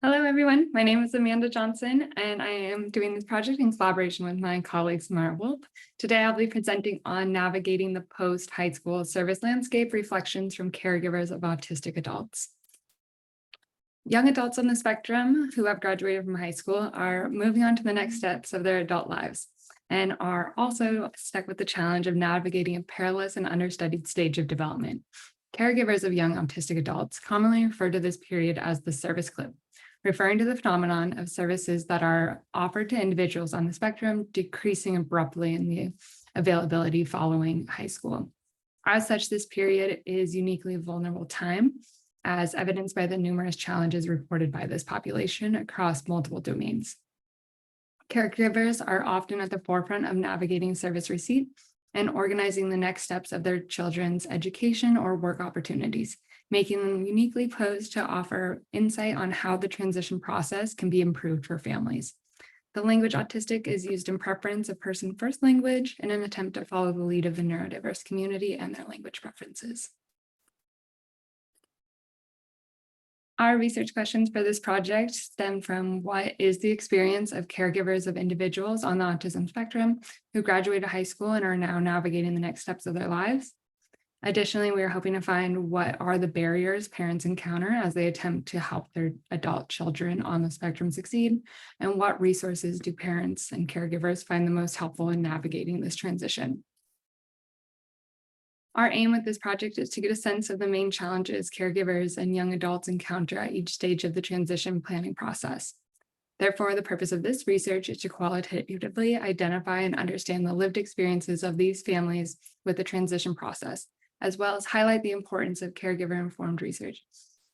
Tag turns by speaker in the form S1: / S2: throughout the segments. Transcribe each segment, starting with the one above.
S1: Hello, everyone. My name is Amanda Johnson, and I am doing this project in collaboration with my colleague, Samara Wolf. Today, I'll be presenting on navigating the post-high school service landscape, reflections from caregivers of autistic adults. Young adults on the spectrum who have graduated from high school are moving on to the next steps of their adult lives and are also stuck with the challenge of navigating a perilous and understudied stage of development. Caregivers of young autistic adults commonly refer to this period as the service cliff, referring to the phenomenon of services that are offered to individuals on the spectrum decreasing abruptly in the availability following high school. As such, this period is uniquely a vulnerable time, as evidenced by the numerous challenges reported by this population across multiple domains. Caregivers are often at the forefront of navigating service receipt and organizing the next steps of their children's education or work opportunities, making them uniquely posed to offer insight on how the transition process can be improved for families. The language autistic is used in preference of person-first language in an attempt to follow the lead of the neurodiverse community and their language preferences. Our research questions for this project stem from what is the experience of caregivers of individuals on the autism spectrum who graduated high school and are now navigating the next steps of their lives. Additionally, we are hoping to find what are the barriers parents encounter as they attempt to help their adult children on the spectrum succeed, and what resources do parents and caregivers find the most helpful in navigating this transition. Our aim with this project is to get a sense of the main challenges caregivers and young adults encounter at each stage of the transition planning process. Therefore, the purpose of this research is to qualitatively identify and understand the lived experiences of these families with the transition process, as well as highlight the importance of caregiver-informed research.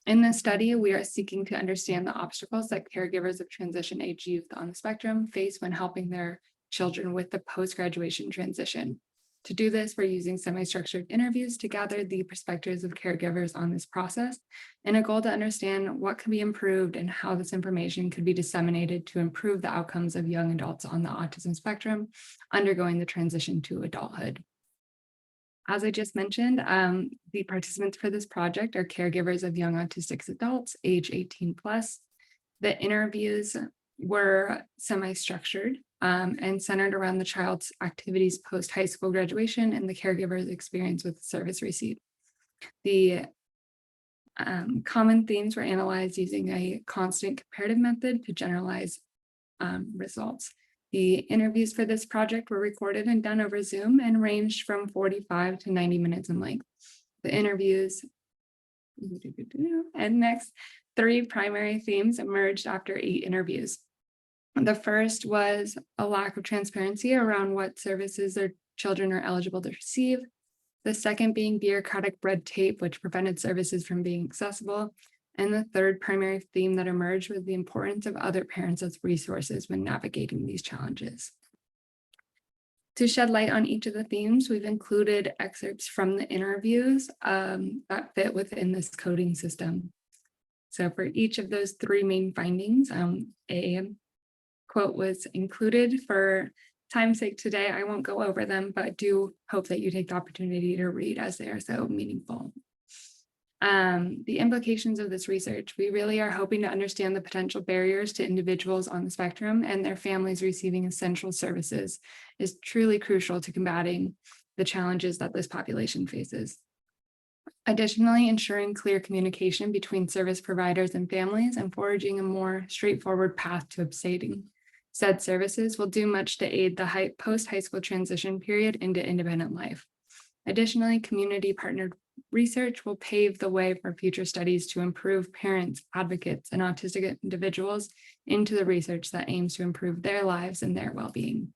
S1: In this study, we are seeking to understand the obstacles that caregivers of transition-age youth on the spectrum face when helping their children with the post-graduation transition. To do this, we're using semi-structured interviews to gather the perspectives of caregivers on this process, and a goal to understand what can be improved and how this information could be disseminated to improve the outcomes of young adults on the autism spectrum undergoing the transition to adulthood. As I just mentioned, the participants for this project are caregivers of young autistic adults age 18 plus. The interviews were semi-structured and centered around the child's activities post-high school graduation and the caregiver's experience with service receipt. The common themes were analyzed using a constant comparative method to generalize results. The interviews for this project were recorded and done over Zoom and ranged from 45 to 90 minutes in length. The interviews and next 3 primary themes emerged after 8 interviews. The first was a lack of transparency around what services their children are eligible to receive. The second being bureaucratic red tape, which prevented services from being accessible. And the third primary theme that emerged was the importance of other parents as resources when navigating these challenges. To shed light on each of the themes, we've included excerpts from the interviews that fit within this coding system. So for each of those 3 main findings, a quote was included. For time's sake today, I won't go over them, but do hope that you take the opportunity to read as they are so meaningful. The implications of this research, we really are hoping to understand the potential barriers to individuals on the spectrum and their families receiving essential services is truly crucial to combating the challenges that this population faces. Additionally, ensuring clear communication between service providers and families and forging a more straightforward path to obtaining said services will do much to aid the post-high school transition period into independent life. Additionally, community-partnered research will pave the way for future studies to improve parents, advocates, and autistic individuals into the research that aims to improve their lives and their well-being.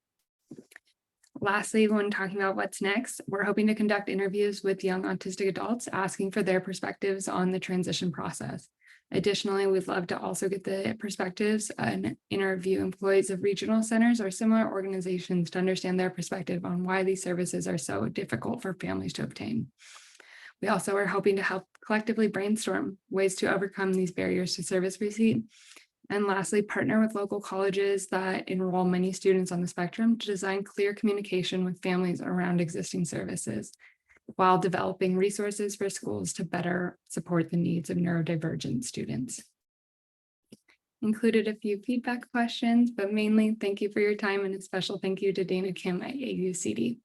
S1: Lastly, when talking about what's next, we're hoping to conduct interviews with young autistic adults, asking for their perspectives on the transition process. Additionally, we'd love to also get the perspectives and interview employees of regional centers or similar organizations to understand their perspective on why these services are so difficult for families to obtain. We also are hoping to help collectively brainstorm ways to overcome these barriers to service receipt. And lastly, partner with local colleges that enroll many students on the spectrum to design clear communication with families around existing services, while developing resources for schools to better support the needs of neurodivergent students. Included a few feedback questions, but mainly thank you for your time and a special thank you to Dana Kim at AUCD.